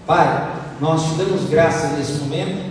Pai, nós te damos graças nesse momento,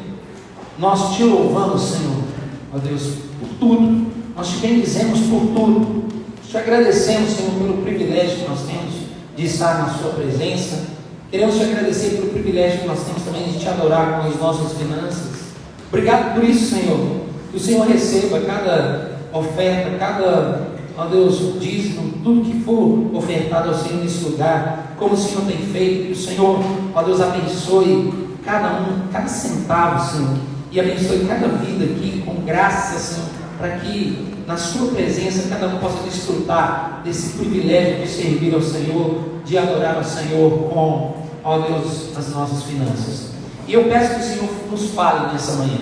nós te louvamos, Senhor, ó Deus, por tudo, nós te bendizemos por tudo, te agradecemos, Senhor, pelo privilégio que nós temos de estar na sua presença, queremos te agradecer pelo privilégio que nós temos também de te adorar com as nossas finanças. Obrigado por isso, Senhor, que o Senhor receba cada oferta, cada, ó Deus, dízimo, tudo que for ofertado ao Senhor nesse lugar, como o Senhor tem feito, que o Senhor, ó Deus, abençoe cada centavo, Senhor, e abençoe cada vida aqui com graça, Senhor, para que na sua presença cada um possa desfrutar desse privilégio de servir ao Senhor, de adorar ao Senhor com, ó Deus, as nossas finanças. E eu peço que o Senhor nos fale nessa manhã,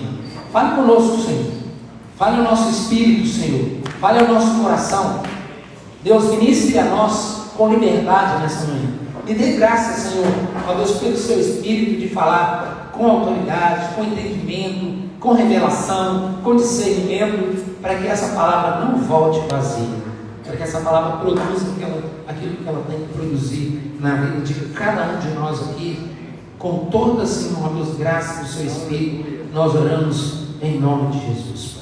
fale conosco, Senhor, fale ao nosso espírito, Senhor, fale ao nosso coração. Deus, ministre a nós com liberdade nessa manhã. Me dê graça, Senhor, ó Deus, pelo seu espírito de falar com autoridade, com entendimento, com revelação, com discernimento, para que essa palavra não volte vazia, para que essa palavra produza aquilo que ela tem que produzir na vida de cada um de nós aqui, com toda, Senhor, ó Deus, graça do seu espírito, nós oramos em nome de Jesus.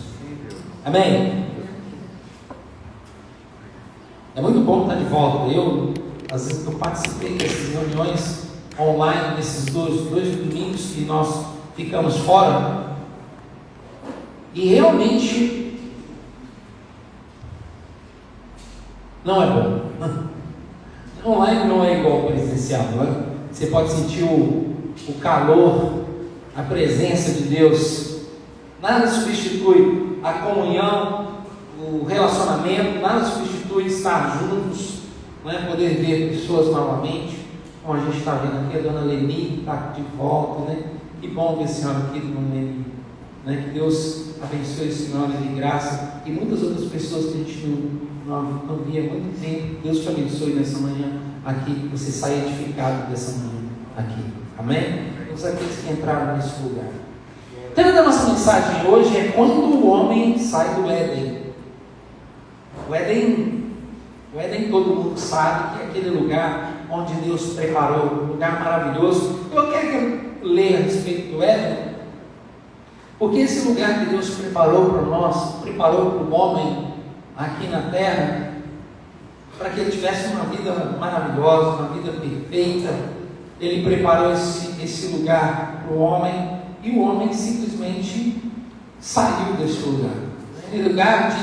Amém? É muito bom estar de volta. Às vezes, eu participei dessas reuniões online, nesses dois domingos que nós ficamos fora, e realmente não é bom. Online não é igual ao presencial, não é? Você pode sentir o calor, a presença de Deus. Nada substitui a comunhão, o relacionamento, nada substitui estar juntos, né? Poder ver pessoas novamente, como a gente está vendo aqui, a dona Leni está de volta, né? Que bom ver a senhora aqui, dona Leni, né? Que Deus abençoe a senhora de graça e muitas outras pessoas que a gente não via há muito tempo. Deus te abençoe nessa manhã aqui, que você saia edificado dessa manhã aqui, amém? Todos aqueles que entraram nesse lugar. O tema da nossa mensagem hoje é quando o homem sai do Éden. O Éden todo mundo sabe que é aquele lugar onde Deus preparou, um lugar maravilhoso. Eu quero ler a respeito do Éden, porque esse lugar que Deus preparou para nós, preparou para o homem aqui na terra, para que ele tivesse uma vida maravilhosa, uma vida perfeita. Ele preparou esse lugar para o homem, e o homem simplesmente saiu desse lugar. Aquele lugar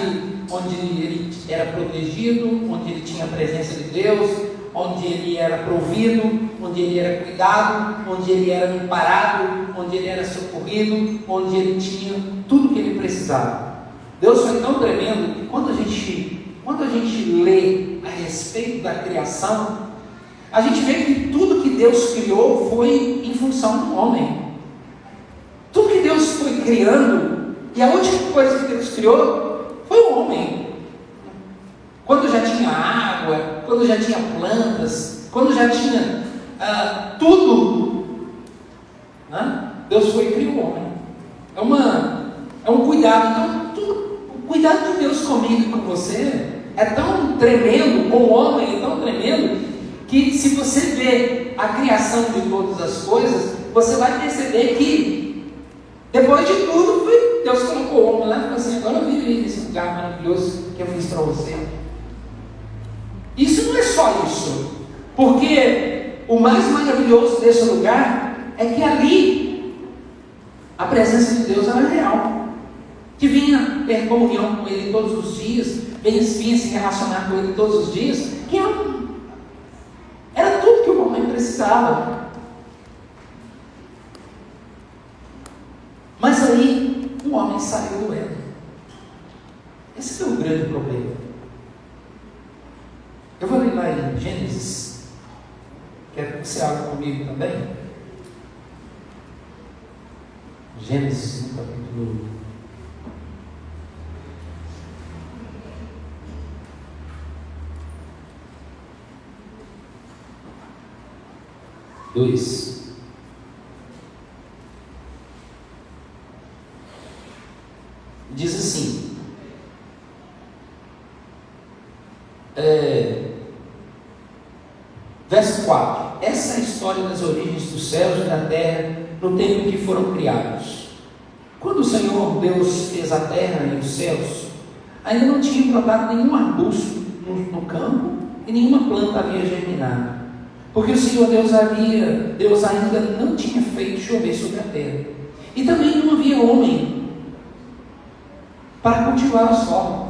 onde ele era protegido, onde ele tinha a presença de Deus, onde ele era provido, onde ele era cuidado, onde ele era amparado, onde ele era socorrido, onde ele tinha tudo que ele precisava. Deus foi tão tremendo que quando a gente lê a respeito da criação, a gente vê que tudo que Deus criou foi em função do homem. Tudo que Deus foi criando, e a última coisa que Deus criou foi o homem. Quando já tinha água, quando já tinha plantas, quando já tinha tudo, né? Deus foi e criou o homem. É um cuidado. Então, o cuidado de Deus comigo e com você é tão tremendo, com o homem é tão tremendo, que se você vê a criação de todas as coisas, você vai perceber que depois de tudo, Deus colocou o homem lá e falou assim: agora eu vivo nesse lugar maravilhoso que eu fiz para você. Isso não é só isso, porque o mais maravilhoso desse lugar é que ali a presença de Deus era real, que vinha ter comunhão com Ele todos os dias, vinha se relacionar com Ele todos os dias, que era tudo que o homem precisava. Mas aí o homem saiu do Éden. Esse é o grande problema. Eu vou ler lá em Gênesis, quero que você abra comigo também. Gênesis, no capítulo 2. Diz assim, verso 4: essa é a história história das origens dos céus e da terra no tempo em que foram criados. Quando o Senhor Deus fez a terra e os céus, ainda não tinha brotado nenhum arbusto no campo e nenhuma planta havia germinado, porque o Senhor Deus ainda não tinha feito chover sobre a terra, e também não havia homem para cultivar o solo.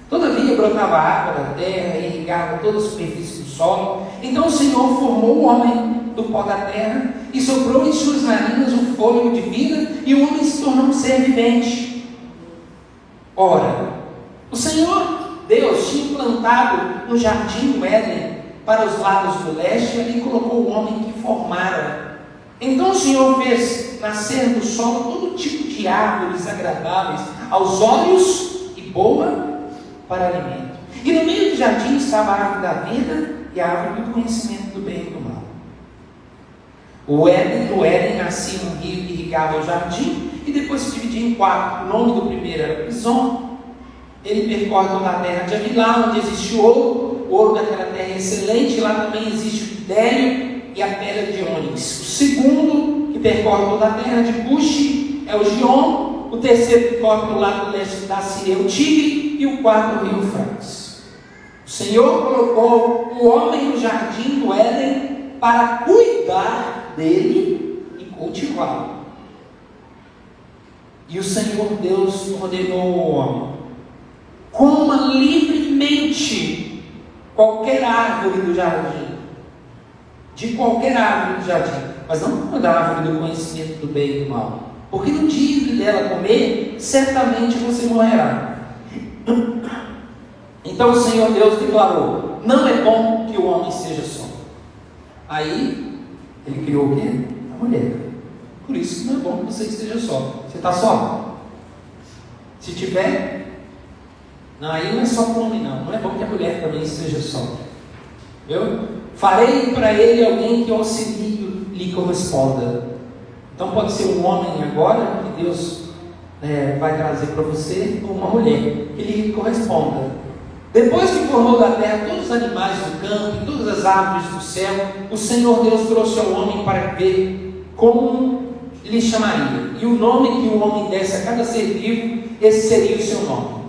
Todavia brotava água da terra e irrigava toda a superfície do solo. Então o Senhor formou o homem do pó da terra e soprou em suas narinas um fôlego de vida, e o homem se tornou um ser vivente. Ora, o Senhor Deus tinha plantado um jardim no Éden para os lados do leste, e ali colocou o homem que formara. Então o Senhor fez nascer do solo todo tipo de árvores agradáveis aos olhos e boa para alimento. E no meio do jardim estava a árvore da vida e a árvore do conhecimento do bem e do mal. Do Éden nascia um rio que irrigava o jardim e depois se dividia em quatro. O nome do primeiro era Pison. Ele percorre toda a terra de Avilá, onde existe ouro. O ouro daquela terra é excelente. Lá também existe o bidélio e a pedra de ônix. O segundo, que percorre toda a terra de Cuxi, é o Gion. O terceiro, que corre pelo lado leste da Síria, é o Tigre. E o quarto, o rio Eufrates. O Senhor colocou o homem no jardim do Éden para cuidar dele e cultivá-lo. E o Senhor Deus ordenou ao homem: coma livremente qualquer árvore do jardim, de qualquer árvore do jardim, mas não coma da árvore do conhecimento do bem e do mal, porque no dia que dela comer, certamente você morrerá. Então o Senhor Deus declarou: não é bom que o homem esteja só. Aí ele criou o quê? A mulher. Por isso não é bom que você esteja só. Você está só? Se tiver, não, aí não é só para o homem, não. Não é bom que a mulher também esteja só. Viu? Farei para ele alguém que auxilie lhe corresponda. Então pode ser um homem agora que Deus vai trazer para você, ou uma mulher que lhe corresponda. Depois que formou da terra todos os animais do campo e todas as árvores do céu, o Senhor Deus trouxe ao homem para ver como lhe chamaria. E o nome que o homem desse a cada ser vivo, esse seria o seu nome.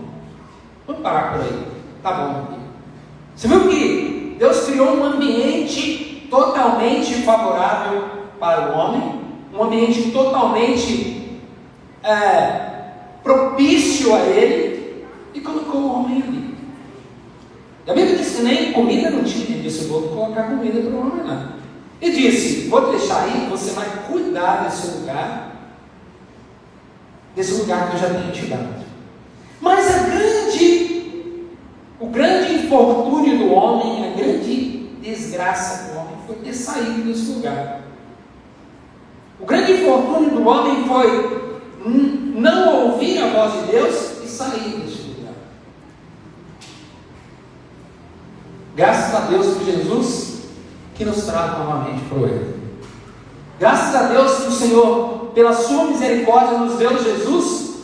Vamos parar por aí. Tá bom. Você viu que Deus criou um ambiente totalmente favorável para o homem, um ambiente totalmente propício a ele, e colocou o homem ali. E a Bíblia diz que nem comida não tinha. Ele disse: eu vou colocar comida para o homem lá. E disse: vou deixar aí, você vai cuidar desse lugar que eu já tenho te dado. Mas o grande infortúnio do homem, a grande desgraça do homem foi ter saído desse lugar. O grande infortúnio do homem foi não ouvir a voz de Deus e sair desse lugar. Graças a Deus por Jesus, que nos traz novamente para o Éden. Graças a Deus que o Senhor, pela sua misericórdia, nos deu Jesus,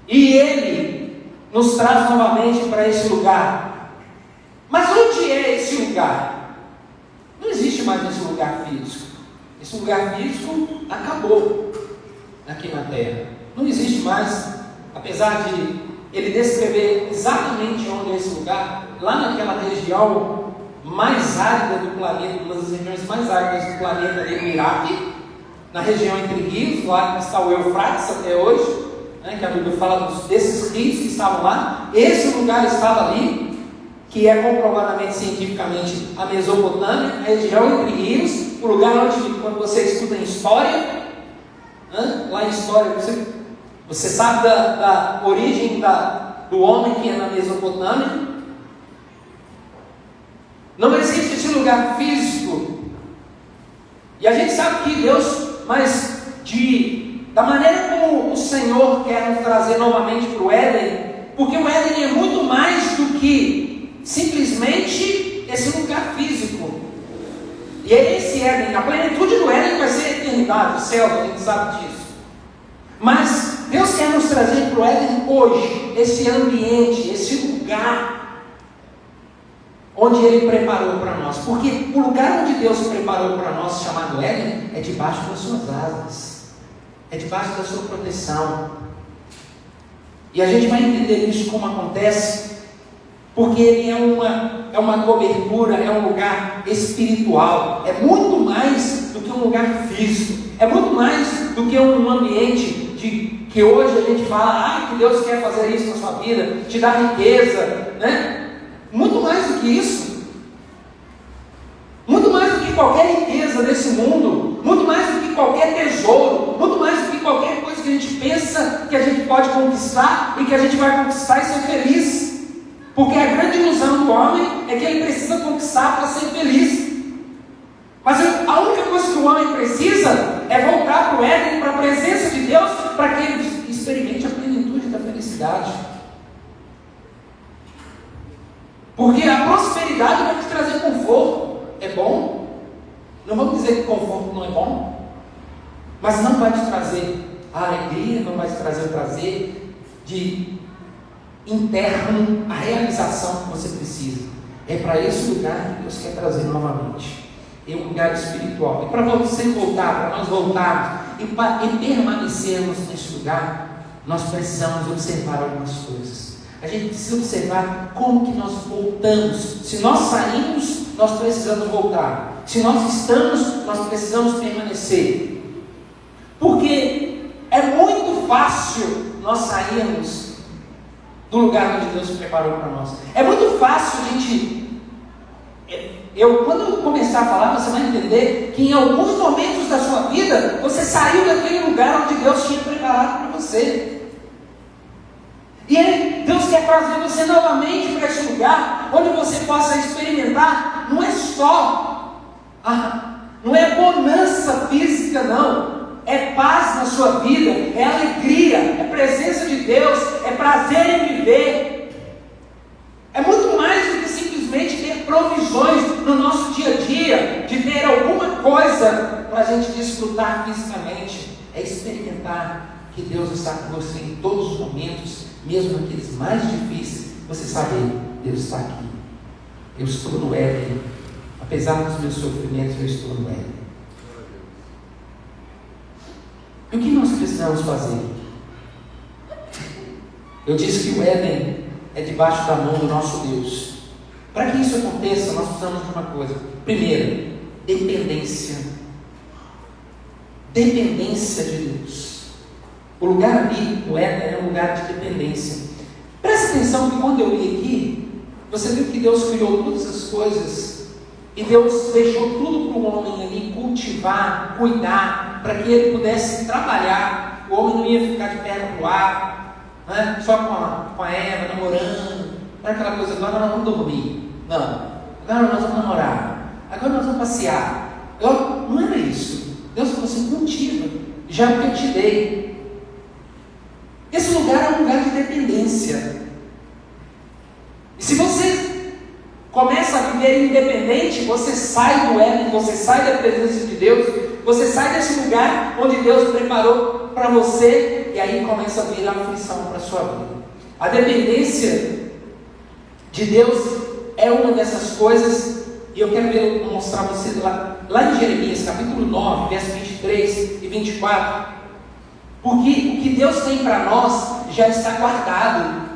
e Ele nos traz novamente para esse lugar. Mas onde é esse lugar? Não existe mais esse lugar físico. Esse lugar físico acabou aqui na terra. Não existe mais, apesar de ele descrever exatamente onde é esse lugar, lá naquela região mais árida do planeta, uma das regiões mais áridas do planeta, ali no Iraque, na região entre rios, lá está o Eufrates até hoje, que a Bíblia fala desses rios que estavam lá. Esse lugar estava ali, que é comprovadamente cientificamente a Mesopotâmia, a região entre rios, o lugar onde, quando você estuda em história, lá em história, você sabe da origem do homem que é na Mesopotâmia. Não existe esse lugar físico. E a gente sabe que Deus, mas da maneira como o Senhor quer nos trazer novamente para o Éden, porque o Éden é muito mais do que simplesmente esse lugar físico. E é esse Éden, a plenitude do Éden vai ser a eternidade, o céu, a gente sabe disso. Mas Deus quer nos trazer para o Éden hoje, esse ambiente, esse lugar onde Ele preparou para nós. Porque o lugar onde Deus preparou para nós, chamado Éden, é debaixo das suas asas, é debaixo da sua proteção. E a gente vai entender isso como acontece, porque ele é uma cobertura, é um lugar espiritual, é muito mais do que um lugar físico, é muito mais do que um ambiente que hoje a gente fala, que Deus quer fazer isso na sua vida, te dar riqueza, né? Muito mais do que isso, muito mais do que qualquer riqueza desse mundo, muito mais do que qualquer tesouro, muito mais do que qualquer coisa que a gente pensa que a gente pode conquistar e que a gente vai conquistar e ser feliz. Porque a grande ilusão do homem é que ele precisa conquistar para ser feliz. Mas a única coisa que o homem precisa é voltar para o Éden, para a presença de Deus, para que ele experimente a plenitude da felicidade. Porque a prosperidade vai te trazer conforto. É bom? Não vamos dizer que conforto não é bom, mas não vai te trazer a alegria, não vai te trazer o prazer de interno, a realização que você precisa. É para esse lugar que Deus quer trazer novamente. É um lugar espiritual. E para você voltar, para nós voltarmos e permanecermos nesse lugar, nós precisamos observar algumas coisas. A gente precisa observar como que nós voltamos. Se nós saímos, nós precisamos voltar. Se nós estamos, nós precisamos permanecer. Porque é muito fácil nós sairmos do lugar onde Deus preparou para nós. É muito fácil a gente... quando eu começar a falar, você vai entender que em alguns momentos da sua vida, você saiu daquele lugar onde Deus tinha preparado para você. E Deus quer trazer você novamente para esse lugar, onde você possa experimentar, não é só, não é bonança física não, é paz na sua vida, é alegria, é presença de Deus, é prazer em viver, é muito mais do que simplesmente ter provisões no nosso dia a dia, de ter alguma coisa para a gente desfrutar fisicamente, é experimentar que Deus está com você em todos os momentos, mesmo naqueles mais difíceis, você sabe, Deus está aqui, eu estou no Éden, apesar dos meus sofrimentos, eu estou no Éden. E o que nós precisamos fazer? Eu disse que o Éden é debaixo da mão do nosso Deus. Para que isso aconteça, nós precisamos de uma coisa. Primeiro, dependência. Dependência de Deus. O lugar ali, o Éden, é um lugar de dependência. Presta atenção que quando eu li aqui, você viu que Deus criou todas as coisas e Deus deixou tudo para o homem ali cultivar, cuidar, para que ele pudesse trabalhar. O homem não ia ficar de perna para o ar, né? Só com a Eva, namorando, não é aquela coisa, agora nós vamos dormir. Não, agora nós vamos namorar, agora nós vamos passear. Não era isso. Deus falou assim, cultiva, já o que eu te dei. Esse lugar é um lugar de dependência. E se você começa a viver independente, você sai do Éden, você sai da presença de Deus, você sai desse lugar onde Deus preparou para você, e aí começa a vir a aflição para a sua vida. A dependência de Deus é uma dessas coisas, e eu quero mostrar a você lá em Jeremias, capítulo 9, versos 23 e 24, porque o que Deus tem para nós já está guardado.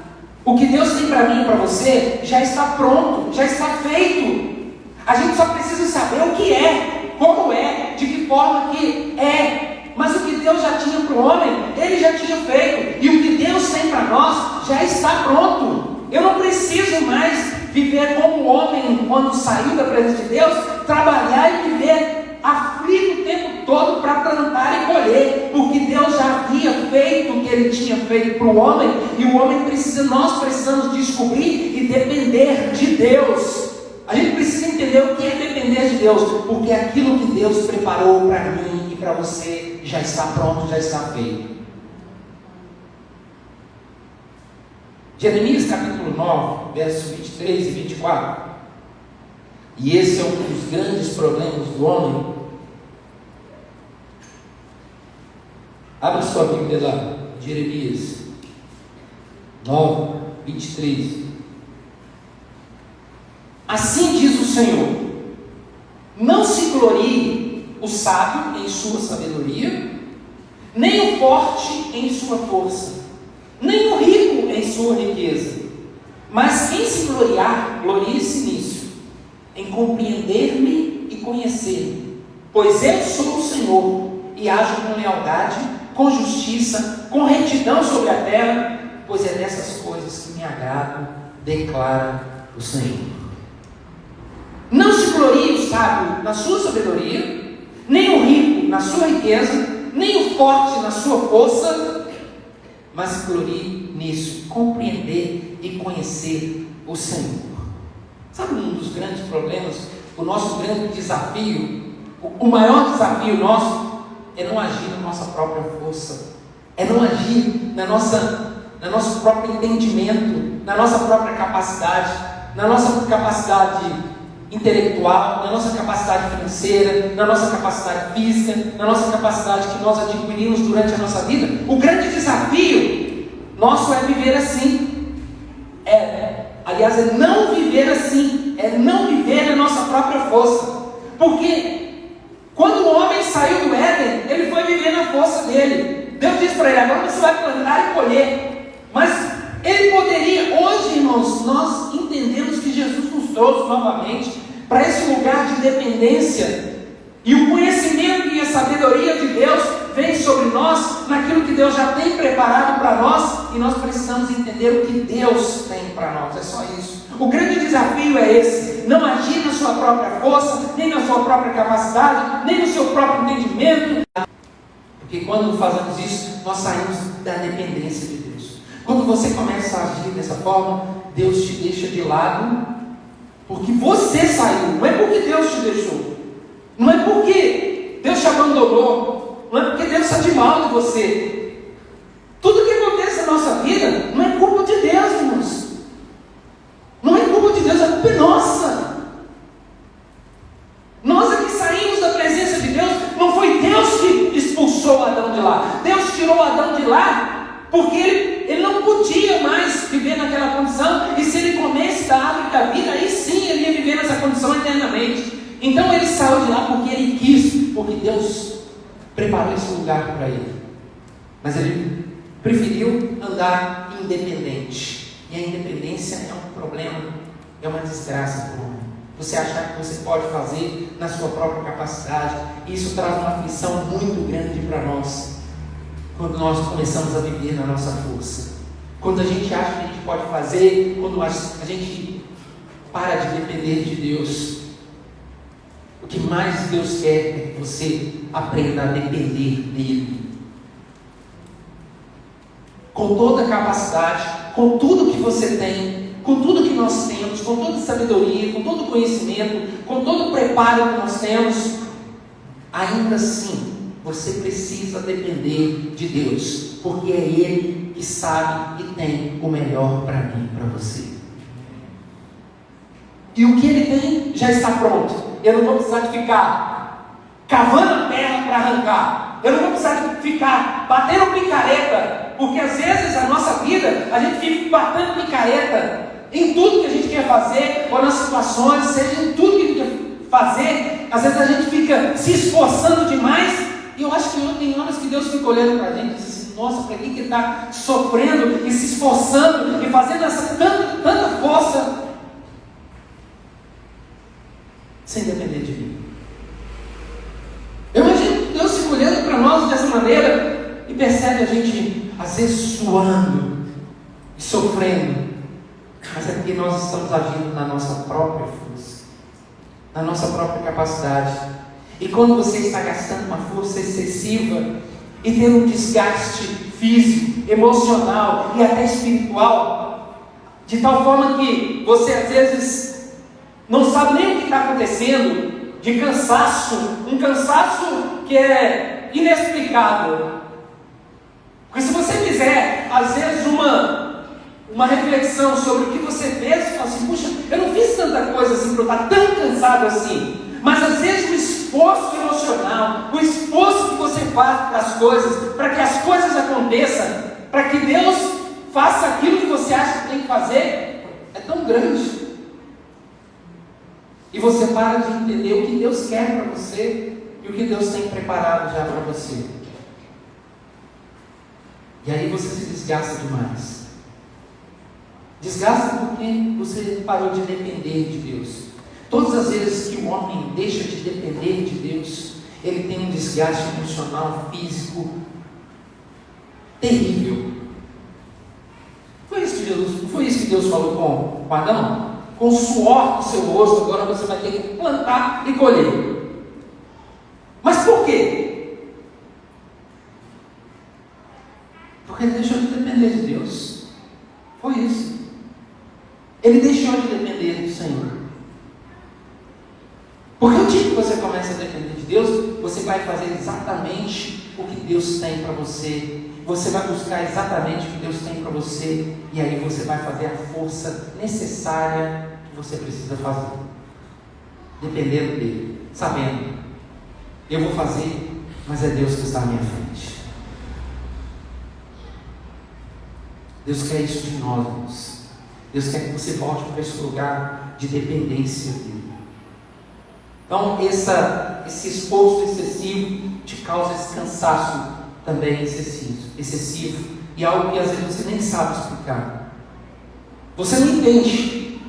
O que Deus tem para mim e para você já está pronto, já está feito. A gente só precisa saber o que é, como é, de que forma que é. Mas o que Deus já tinha para o homem, Ele já tinha feito. E o que Deus tem para nós já está pronto. Eu não preciso mais viver como o homem quando saiu da presença de Deus, trabalhar e viver aflito o tempo todo para plantar e colher, porque Deus já havia feito o que Ele tinha feito para o homem, e o homem nós precisamos descobrir e depender de Deus. A gente precisa entender o que é depender de Deus, porque aquilo que Deus preparou para mim e para você já está pronto, já está feito. Jeremias capítulo 9, versos 23 e 24. E esse é um dos grandes problemas do homem. Abra sua Bíblia lá, Jeremias 9, 23. Assim diz o Senhor: não se glorie o sábio em sua sabedoria, nem o forte em sua força, nem o rico em sua riqueza. Mas quem se gloriar, glorie-se nisso, em compreender-me e conhecer-me. Pois eu sou o Senhor, e ajo com lealdade, com justiça, com retidão sobre a terra, pois é dessas coisas que me agrado, declara o Senhor. Não se glorie o sábio na sua sabedoria, nem o rico na sua riqueza, nem o forte na sua força, mas se glorie nisso, compreender e conhecer o Senhor. Sabe um dos grandes problemas, o nosso grande desafio, o maior desafio nosso é não agir na nossa própria força, é não agir no nosso próprio entendimento, na nossa própria capacidade, na nossa capacidade intelectual, na nossa capacidade financeira, na nossa capacidade física, na nossa capacidade que nós adquirimos durante a nossa vida. O grande desafio nosso é viver assim. Aliás, é não viver assim, é não viver na nossa própria força. Porque quando o homem saiu do Éden, ele foi viver na força dele. Deus disse para ele: agora você vai plantar e colher. Mas ele poderia, hoje, irmãos, nós entendemos que Jesus nos trouxe novamente para esse lugar de dependência. E o conhecimento e a sabedoria de Deus vem sobre nós naquilo que Deus já tem preparado para nós, e nós precisamos entender o que Deus tem para nós. É só isso. O grande desafio é esse: não agir na sua própria força, nem na sua própria capacidade, nem no seu próprio entendimento. Porque quando fazemos isso, nós saímos da dependência de Deus. Quando você começa a agir dessa forma, Deus te deixa de lado, porque você saiu, não é porque Deus te deixou, não é porque Deus te abandonou, não é porque Deus está de mal de você. Tudo que acontece na nossa vida não é culpa de Deus, irmãos. Não é culpa de Deus, a culpa é nossa. Nós aqui saímos da presença de Deus. Não foi Deus que expulsou Adão de lá. Deus tirou Adão de lá porque ele não podia mais viver naquela condição. E se ele comesse da árvore da vida, aí sim ele ia viver nessa condição eternamente. Então ele saiu de lá porque ele quis, porque Deus preparou esse lugar para ele. Mas ele preferiu andar independente. E a independência é um problema, é uma desgraça para o homem. Você achar que você pode fazer na sua própria capacidade, isso traz uma aflição muito grande para nós, quando nós começamos a viver na nossa força. Quando a gente acha que a gente pode fazer, quando a gente para de depender de Deus. O que mais Deus quer é que você aprenda a depender dEle. Com toda a capacidade, com tudo que você tem, com tudo que nós temos, com toda a sabedoria, com todo o conhecimento, com todo o preparo que nós temos, ainda assim, você precisa depender de Deus, porque é Ele que sabe e tem o melhor para mim e para você. E o que Ele tem já está pronto. Eu não vou precisar de ficar cavando a terra para arrancar. Eu não vou precisar de ficar batendo picareta, porque às vezes a nossa vida, a gente fica batendo picareta em tudo que a gente quer fazer, ou nas situações, seja em tudo que a gente quer fazer. Às vezes a gente fica se esforçando demais, e eu acho que tem horas que Deus fica olhando para a gente e diz assim: nossa, para que ele está sofrendo e se esforçando e fazendo essa tanta força sem depender de mim? Eu imagino que Deus fica olhando para nós dessa maneira e percebe a gente às vezes suando e sofrendo, mas é porque nós estamos agindo na nossa própria força, na nossa própria capacidade. E quando você está gastando uma força excessiva e tendo um desgaste físico, emocional e até espiritual, de tal forma que você às vezes não sabe nem o que está acontecendo, de cansaço, um cansaço que é inexplicável. Porque se você fizer, às vezes, uma reflexão sobre o que você fez, você fala assim: puxa, eu não fiz tanta coisa assim para eu estar tão cansado assim. Mas às vezes o esforço emocional, o esforço que você faz para as coisas, para que as coisas aconteçam, para que Deus faça aquilo que você acha que tem que fazer, é tão grande. E você para de entender o que Deus quer para você e o que Deus tem preparado já para você. E aí você se desgasta demais. Desgasta porque você parou de depender de Deus. Todas as vezes que o homem deixa de depender de Deus, ele tem um desgaste emocional, físico terrível. Foi isso que Deus falou com Adão? Com o suor do seu rosto, agora você vai ter que plantar e colher. Mas por quê? Porque ele deixou de depender de Deus. Foi isso. Ele deixou de depender do Senhor. Porque o dia que você começa a depender de Deus, você vai fazer exatamente o que Deus tem para você. Você vai buscar exatamente o que Deus tem para você. E aí você vai fazer a força necessária que você precisa fazer. Dependendo dele. Sabendo. Eu vou fazer, mas é Deus que está à minha frente. Deus quer isso de nós, irmãos. Deus quer que você volte para esse lugar de dependência dele. Então, esse esforço excessivo te causa esse cansaço também excessivo, e algo que às vezes você nem sabe explicar. Você não entende,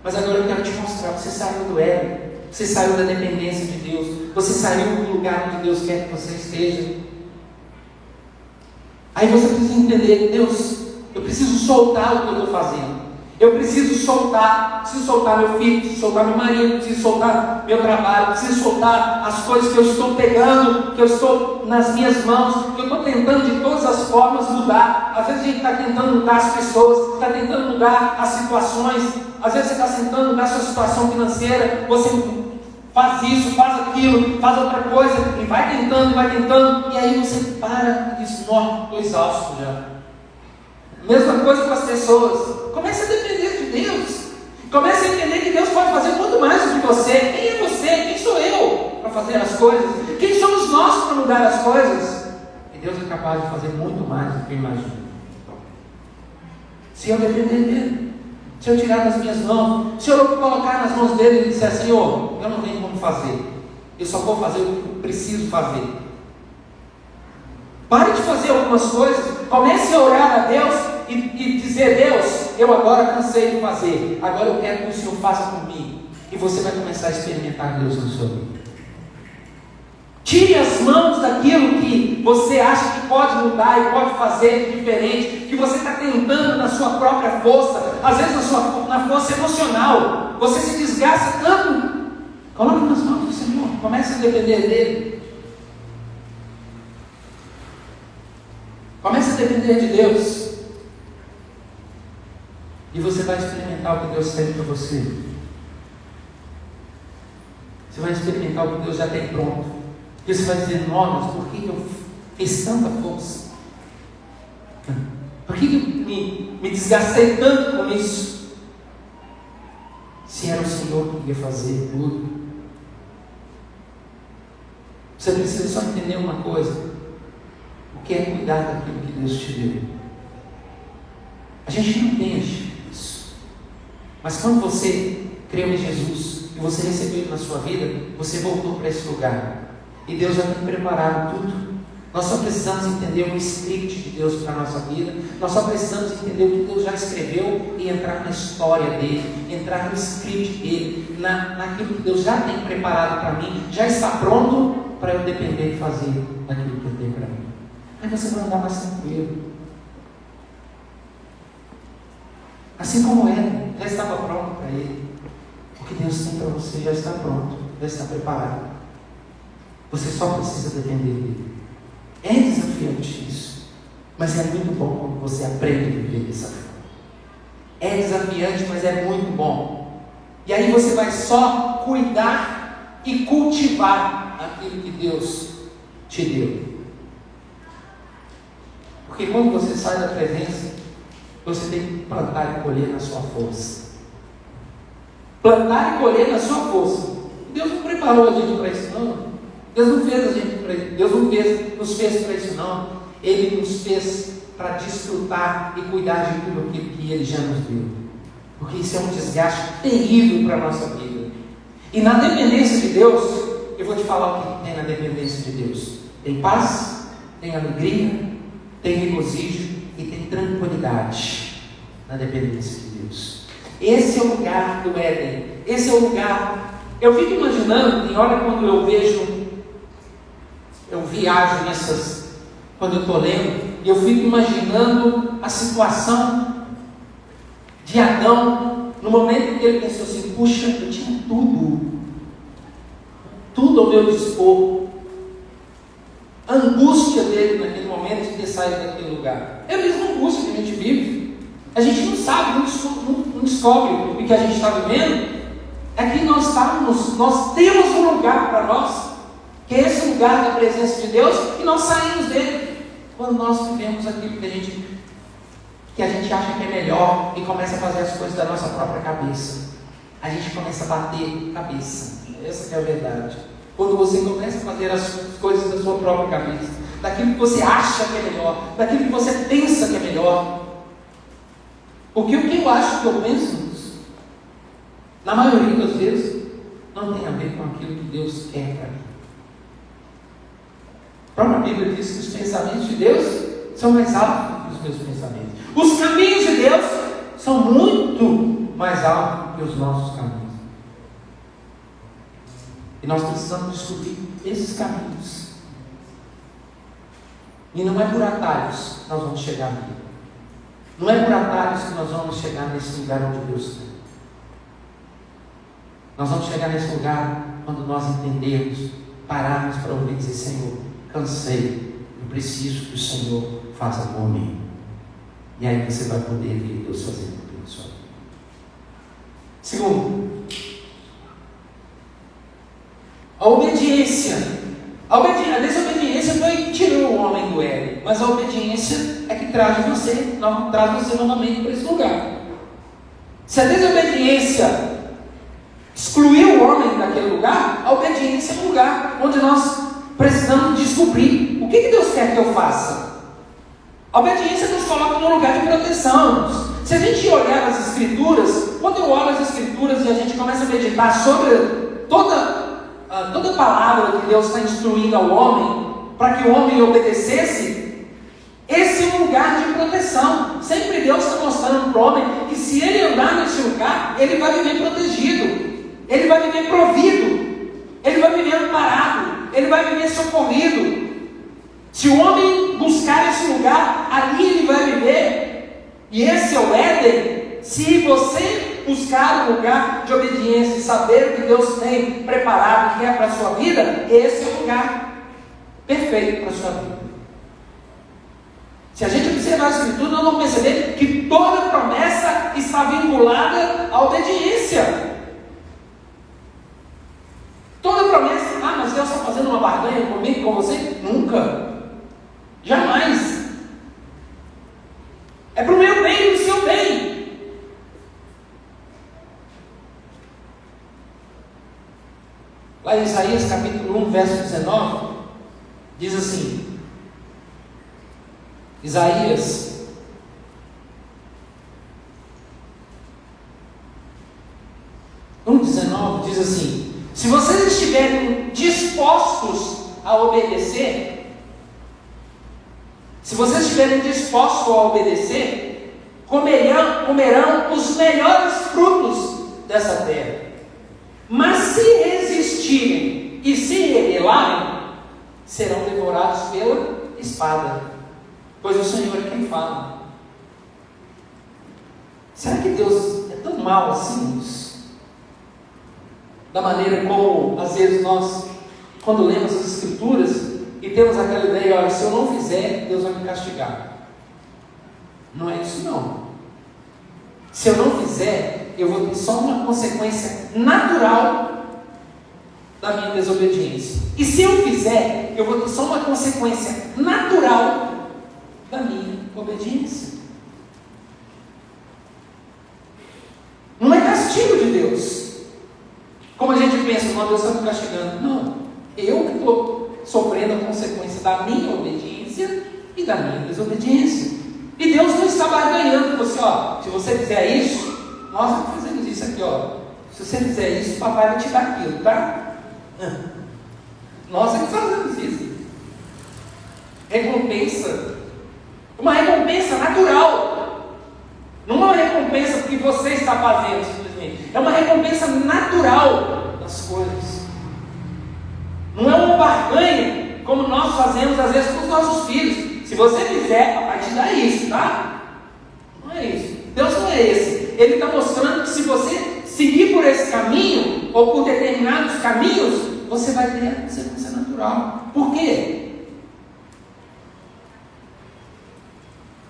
mas agora eu quero te mostrar. Você saiu do ego, você saiu da dependência de Deus, você saiu do lugar onde Deus quer que você esteja. Aí você precisa entender: Deus, eu preciso soltar o que eu estou fazendo. Eu preciso soltar meu filho, preciso soltar meu marido, preciso soltar meu trabalho, preciso soltar as coisas que eu estou pegando, que eu estou nas minhas mãos, que eu estou tentando de todas as formas mudar. Às vezes a gente está tentando mudar as pessoas, está tentando mudar as situações, às vezes você está tentando mudar a sua situação financeira, você faz isso, faz aquilo, faz outra coisa, e vai tentando, e aí você para e diz: não, estou exausto já. Mesma coisa com as pessoas. Comece a depender de Deus. Comece a entender que Deus pode fazer muito mais do que você. Quem é você? Quem sou eu para fazer as coisas? Quem somos nós para mudar as coisas? E Deus é capaz de fazer muito mais do que eu imagino. Se eu depender dele, se eu tirar das minhas mãos, se eu colocar nas mãos dele e disser: Senhor, eu não tenho como fazer, eu só vou fazer o que eu preciso fazer. Pare de fazer algumas coisas, comece a orar a Deus e dizer: Deus, eu agora cansei de fazer, agora eu quero que o Senhor faça por mim. E você vai começar a experimentar Deus na sua vida. Tire as mãos daquilo que você acha que pode mudar e pode fazer diferente, que você está tentando na sua própria força, às vezes na força emocional. Você se desgasta tanto. Coloque nas mãos do Senhor, comece a depender dele. Comece a depender de Deus. E você vai experimentar o que Deus tem para você. Você vai experimentar o que Deus já tem pronto. E você vai dizer: não, mas por que eu fiz tanta força? Por que eu me desgastei tanto com isso? Se era o Senhor que ia fazer tudo. Você precisa só entender uma coisa: o que é cuidar daquilo que Deus te deu. A gente não entende isso. Mas quando você creu em Jesus e você recebeu Ele na sua vida, você voltou para esse lugar. E Deus já tem preparado tudo. Nós só precisamos entender o script de Deus para a nossa vida. Nós só precisamos entender o que Deus já escreveu e entrar na história dele, entrar no script dele, naquilo que Deus já tem preparado para mim. Já está pronto para eu depender e fazer aquilo que Ele tem para mim. Aí você vai andar mais tranquilo. Assim como ele, já estava pronto para ele. O que Deus tem para você já está pronto, já está preparado. Você só precisa depender dele. É desafiante isso, mas é muito bom quando você aprende a viver dessa forma. É desafiante, mas é muito bom. E aí você vai só cuidar e cultivar aquilo que Deus te deu. Porque quando você sai da presença, você tem que plantar e colher na sua força. Plantar e colher na sua força. Deus não preparou a gente para isso, não. Deus não fez a gente para isso. Deus não nos fez para isso, não. Ele nos fez para desfrutar e cuidar de tudo aquilo que Ele já nos deu. Porque isso é um desgaste terrível para a nossa vida. E na dependência de Deus, eu vou te falar o que tem na dependência de Deus. Tem paz, tem alegria, tem regozijo e tem tranquilidade na dependência de Deus. Esse é o lugar do Éden. Esse é o lugar. Eu fico imaginando, tem hora quando eu viajo nessas, quando eu estou lendo, e eu fico imaginando a situação de Adão, no momento em que ele pensou assim: puxa, eu tinha tudo ao meu dispor. A angústia dele naquele momento de ter saído daquele lugar. É a mesma angústia que a gente vive. A gente não sabe, não descobre o que a gente está vivendo. É que nós temos um lugar para nós, que é esse lugar da presença de Deus, e nós saímos dele quando nós vivemos aquilo que a gente acha que é melhor e começa a fazer as coisas da nossa própria cabeça. A gente começa a bater cabeça. Essa que é a verdade. Quando você começa a fazer as coisas da sua própria cabeça, daquilo que você acha que é melhor, daquilo que você pensa que é melhor. Porque o que eu acho que eu penso, na maioria das vezes, não tem a ver com aquilo que Deus quer para mim. A própria Bíblia diz que os pensamentos de Deus são mais altos que os meus pensamentos. Os caminhos de Deus são muito mais altos que os nossos caminhos. E nós precisamos descobrir esses caminhos. E não é por atalhos que nós vamos chegar aqui. Não é por atalhos que nós vamos chegar nesse lugar onde Deus está. Nós vamos chegar nesse lugar quando nós entendermos, pararmos para ouvir e dizer: Senhor, cansei, eu preciso que o Senhor faça por mim. E aí você vai poder ver Deus fazendo tudo isso. Segundo, a obediência. A desobediência tirou o homem do Éden, mas a obediência é que traz você novamente para esse lugar. Se a desobediência excluiu o homem daquele lugar, a obediência é um lugar onde nós precisamos descobrir o que Deus quer que eu faça. A obediência nos coloca num lugar de proteção. Se a gente olhar as Escrituras, quando eu olho as Escrituras e a gente começa a meditar sobre toda palavra que Deus está instruindo ao homem, para que o homem obedecesse, esse é um lugar de proteção. Sempre Deus está mostrando para o homem que se ele andar nesse lugar, ele vai viver protegido, ele vai viver provido, ele vai viver amparado, ele vai viver socorrido. Se o homem buscar esse lugar, ali ele vai viver. E esse é o Éden. Se você buscar um lugar de obediência e saber o que Deus tem preparado e quer para a sua vida, esse é o lugar perfeito para a sua vida. Se a gente observar a Escritura, nós vamos perceber que toda promessa está vinculada à obediência. Toda promessa: mas Deus está fazendo uma barganha comigo, com você? Nunca. Jamais. É para o meu bem e para o seu bem. Lá em Isaías capítulo 1, verso 19, diz assim: Isaías 1,19 diz assim: se vocês estiverem dispostos a obedecer, comerão os melhores frutos dessa terra. Mas se resistirem e se rebelarem, serão devorados pela espada, pois o Senhor é quem fala. Será que Deus é tão mau assim? Da maneira como, às vezes, nós, quando lemos as Escrituras e temos aquela ideia: olha, se eu não fizer, Deus vai me castigar. Não é isso não. Se eu não fizer, eu vou ter só uma consequência natural da minha desobediência. E se eu fizer, eu vou ter só uma consequência natural da minha obediência. Não é castigo de Deus, como a gente pensa: não, Deus está me castigando. Não, eu que estou sofrendo a consequência da minha obediência e da minha desobediência. E Deus não está barganhando com você: se você fizer isso, nós estamos fazendo isso aqui, Se você fizer isso, o papai vai te dar aquilo, tá? Nós é que fazemos isso. Recompensa. Uma recompensa natural. Não é uma recompensa porque você está fazendo, simplesmente. É uma recompensa natural das coisas. Não é uma barganha, como nós fazemos às vezes com os nossos filhos. Se você fizer, papai te dá isso, tá? Não é isso. Deus não é esse. Ele está mostrando que se você seguir por esse caminho, ou por determinados caminhos, você vai ter a consequência natural. Por quê?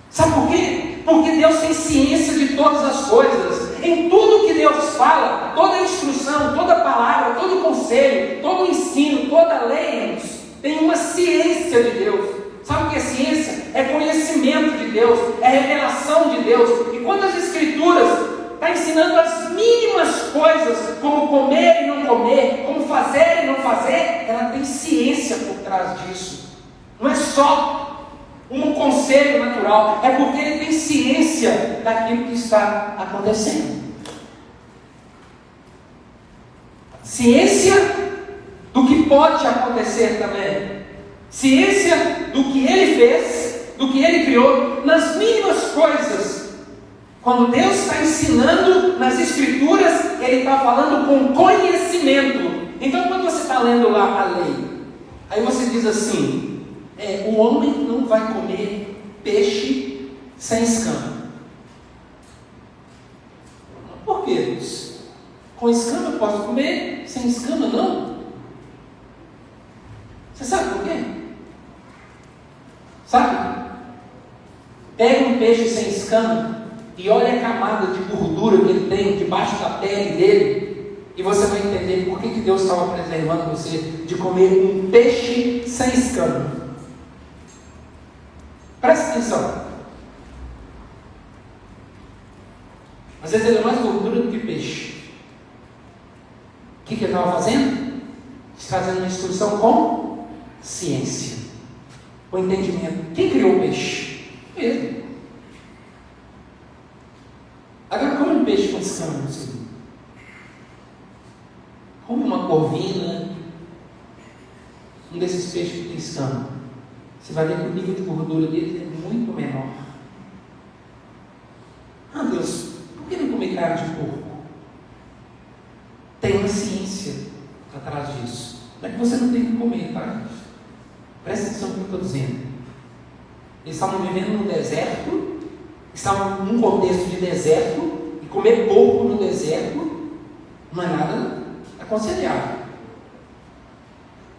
Sabe por quê? Porque Deus tem ciência de todas as coisas. Em tudo que Deus fala, toda instrução, toda palavra, todo conselho, todo ensino, toda lei, tem uma ciência de Deus. Sabe o que é ciência? É conhecimento de Deus, é revelação de Deus. E quando as Escrituras estão ensinando as mínimas coisas, como comer e não comer, como fazer e não fazer, ela tem ciência por trás disso. Não é só um conselho natural, é porque ele tem ciência daquilo que está acontecendo. Ciência do que pode acontecer também. Ciência do que ele fez, do que ele criou, nas mínimas coisas. Quando Deus está ensinando nas Escrituras, Ele está falando com conhecimento. Então, quando você está lendo lá a lei, aí você diz assim: o homem não vai comer peixe sem escama. Por quê, Deus? Com escama eu posso comer, sem escama não? Você sabe por quê? Sabe? Pega um peixe sem escama e olha a camada de gordura que ele tem debaixo da pele dele, e você vai entender por que Deus estava preservando você de comer um peixe sem escama. Presta atenção. Às vezes ele é mais gordura do que peixe. O que ele estava fazendo? Trazendo uma instrução com ciência, com entendimento. Quem criou o peixe? Ele. Agora, como um peixe com escama, meu senhor? Como uma corvina, um desses peixes que tem escama, você vai ver que o nível de gordura dele é muito menor. Ah, Deus, por que não comer carne de porco? Tem uma ciência atrás disso. Não é que você não tem que comer, tá? Presta atenção no que eu estou dizendo. Eles estavam vivendo no deserto, estavam num contexto de deserto, e comer porco no deserto não é nada aconselhável.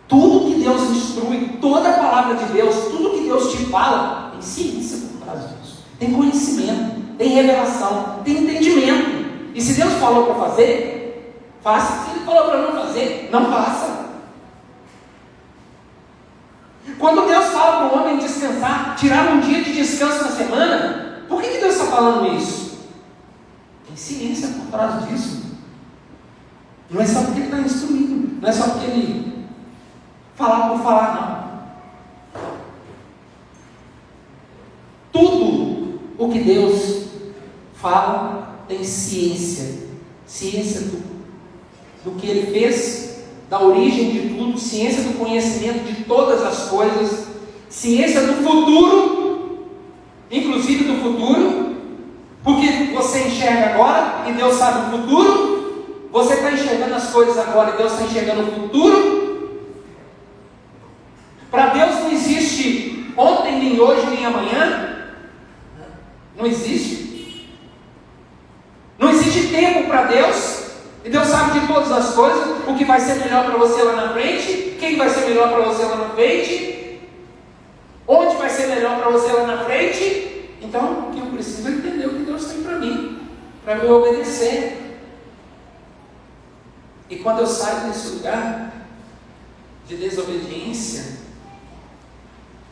Tudo que Deus instrui, toda a palavra de Deus, tudo que Deus te fala, tem ciência por trás disso. Tem conhecimento, tem revelação, tem entendimento. E se Deus falou para fazer, faça. Se Ele falou para não fazer, não faça. Quando Deus fala para o homem descansar, tirar um dia de descanso na semana, por que Deus está falando isso? Tem ciência por trás disso. Não é só porque Ele está instruindo, não é só porque Ele falar por falar, não. Tudo o que Deus fala tem ciência. Ciência do que Ele fez, da origem de tudo, ciência do conhecimento de todas as coisas, ciência do futuro, inclusive do futuro, porque você enxerga agora e Deus sabe o futuro, você está enxergando as coisas agora e Deus está enxergando o futuro. Para Deus não existe ontem, nem hoje, nem amanhã, não existe. Não existe tempo para Deus. E Deus sabe de todas as coisas, o que vai ser melhor para você lá na frente, quem vai ser melhor para você lá na frente, onde vai ser melhor para você lá na frente. Então, o que eu preciso é entender o que Deus tem para mim, para me obedecer. E quando eu saio desse lugar de desobediência,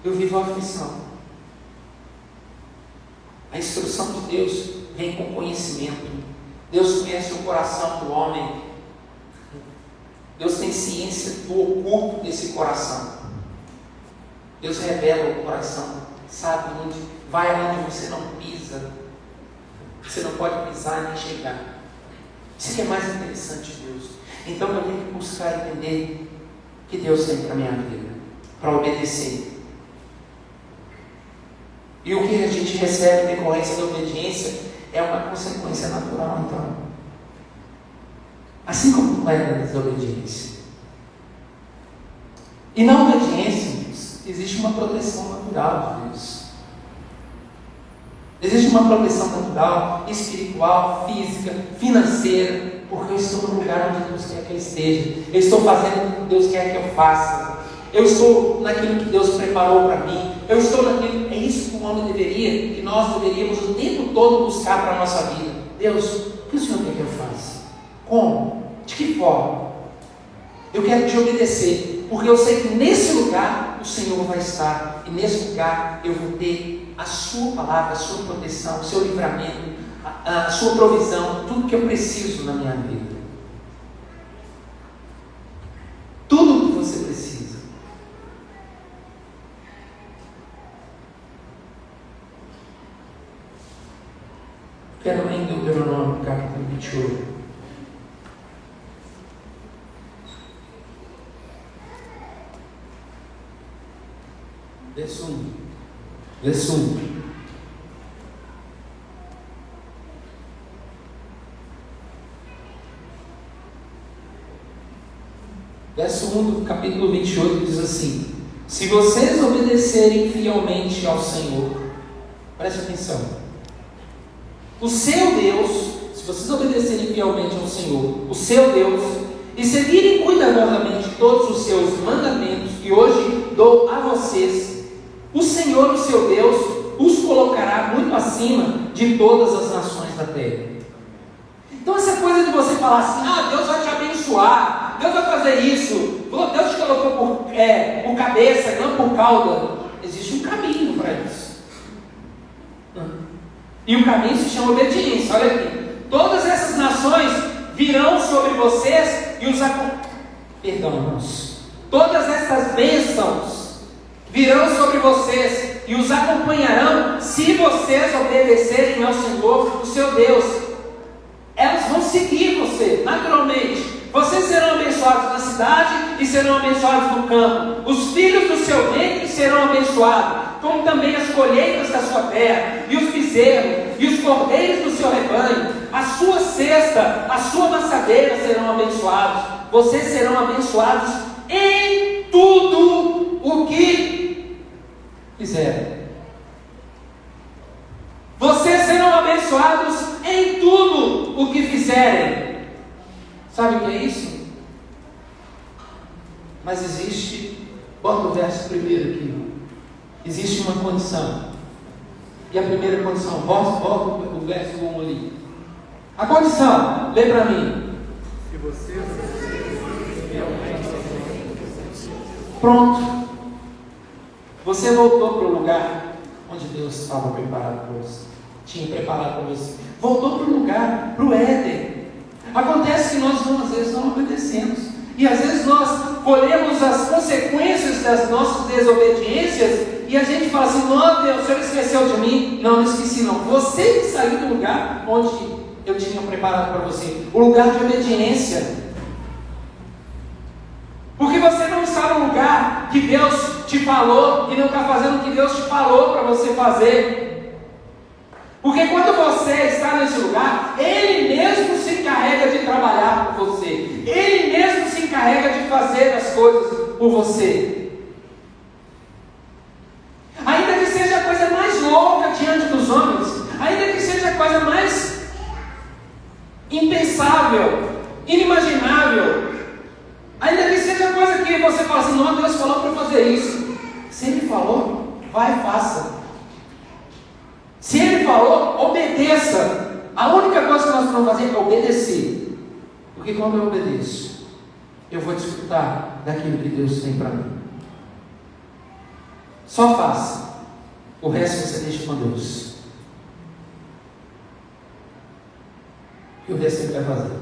eu vivo a aflição. A instrução de Deus vem com conhecimento. Deus conhece o coração do homem. Deus tem ciência do oculto desse coração. Deus revela o coração, sabe onde vai, onde você não pisa. Você não pode pisar nem chegar. Isso que é mais interessante de Deus. Então eu tenho que buscar entender o que Deus tem para a minha vida, para obedecer. E o que a gente recebe em decorrência da obediência é uma consequência natural, então. Assim como é a desobediência. E na obediência existe uma proteção natural de Deus. Existe uma proteção natural, espiritual, física, financeira, porque eu estou no lugar onde Deus quer que eu esteja. Eu estou fazendo o que Deus quer que eu faça. Eu estou naquilo que Deus preparou para mim. Eu estou naquilo. É isso que um homem deveria, que nós deveríamos o tempo todo buscar para a nossa vida. Deus, o que o Senhor quer que eu faça? Como? De que forma? Eu quero te obedecer, porque eu sei que nesse lugar o Senhor vai estar. E nesse lugar eu vou ter a sua palavra, a sua proteção, o seu livramento, a sua provisão, tudo que eu preciso na minha vida. Tudo o que você precisa. Quero ler em Deuteronômio, capítulo 28. Verso 1. Verso 1. Verso 1 do capítulo 28 diz assim: se vocês obedecerem fielmente ao Senhor, preste atenção, o seu Deus, se vocês obedecerem fielmente ao Senhor, o seu Deus, e seguirem cuidadosamente todos os seus mandamentos que hoje dou a vocês, o Senhor, o seu Deus, os colocará muito acima de todas as nações da terra. Então essa coisa de você falar assim, Deus vai te abençoar, Deus vai fazer isso, Deus te colocou por cabeça, não por cauda, existe um caminho para isso. E o caminho se chama obediência. Olha aqui, todas essas nações virão sobre vocês e os irmãos. Todas essas bênçãos virão sobre vocês e os acompanharão se vocês obedecerem ao Senhor, o seu Deus. Elas vão seguir você, naturalmente. Vocês serão abençoados na cidade e serão abençoados no campo. Os filhos do seu ventre serão abençoados, como também as colheitas da sua terra, e os bezerros, e os cordeiros do seu rebanho. A sua cesta, a sua maçadeira serão abençoados. Vocês serão abençoados em tudo o que fizerem. Vocês serão abençoados em tudo o que fizerem. Sabe o que é isso? Mas existe, bota o verso primeiro aqui. Existe uma condição. E a primeira condição, bota o verso 1 ali. A condição, lê para mim. Se você pronto. Você voltou para o lugar onde Deus estava preparado para você. Tinha preparado para você. Voltou para o lugar, para o Éden. Acontece que nós às vezes não obedecemos. E às vezes nós colhemos as consequências das nossas desobediências e a gente fala assim, não, Deus, o Senhor esqueceu de mim. Não, não esqueci não. Você que saiu do lugar onde eu tinha preparado para você. O lugar de obediência. Porque você não está no lugar que Deus te falou e não está fazendo o que Deus te falou para você fazer. Porque quando você está nesse lugar, Ele mesmo se encarrega de trabalhar por você. Ele mesmo se encarrega de fazer as coisas por você. Ainda que seja a coisa mais louca diante dos homens, ainda que seja a coisa mais impensável, inimaginável, ainda que seja a coisa que você fala assim, não, Deus falou para fazer isso. Se Ele falou, vai e faça. Se Ele falou, obedeça. A única coisa que nós vamos fazer é obedecer. Porque quando eu obedeço, eu vou desfrutar daquilo que Deus tem para mim. Só faça. O resto você deixa com Deus. E o resto Ele vai fazer.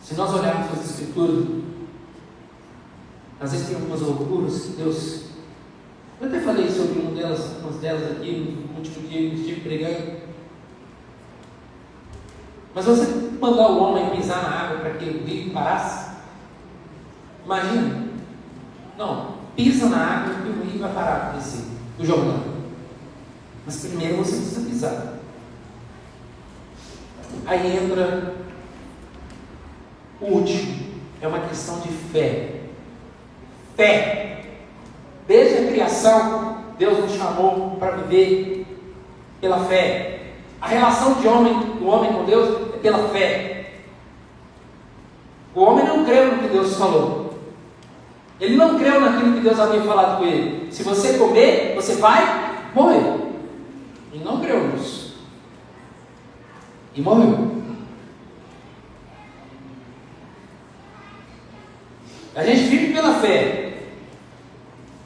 Se nós olharmos as Escrituras, às vezes tem algumas loucuras que Deus... Eu até falei sobre umas delas aqui no último dia que eu estive pregando. Mas você mandar o homem pisar na água para que o rio parasse? Imagina. Não, pisa na água e o rio vai parar desse, do Jordão. Mas primeiro você precisa pisar. Aí entra o último. É uma questão de fé. Fé. Desde a criação, Deus nos chamou para viver pela fé. A relação do homem com Deus é pela fé. O homem não creu no que Deus falou. Ele não creu naquilo que Deus havia falado com ele. Se você comer, você vai morrer. Ele não creu nisso. E morreu. A gente vive pela fé.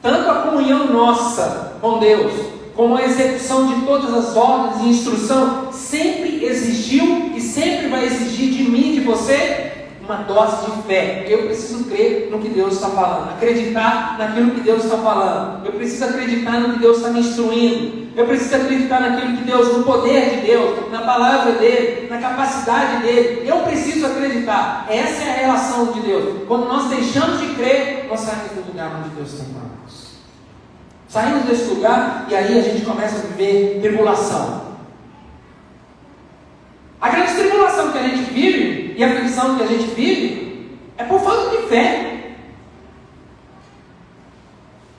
Tanto a comunhão nossa com Deus, como a execução de todas as ordens e instrução, sempre existiu e sempre vai exigir de mim e de você uma dose de fé. Eu preciso crer no que Deus está falando, acreditar naquilo que Deus está falando. Eu preciso acreditar no que Deus está me instruindo. Eu preciso acreditar naquilo que Deus, no poder de Deus, na palavra dele, na capacidade dele. Eu preciso acreditar. Essa é a relação de Deus. Quando nós deixamos de crer, nós saímos do lugar onde Deus tem para nós. Saímos desse lugar e aí a gente começa a viver tribulação. A grande tribulação que a gente vive e a aflição que a gente vive é por falta de fé.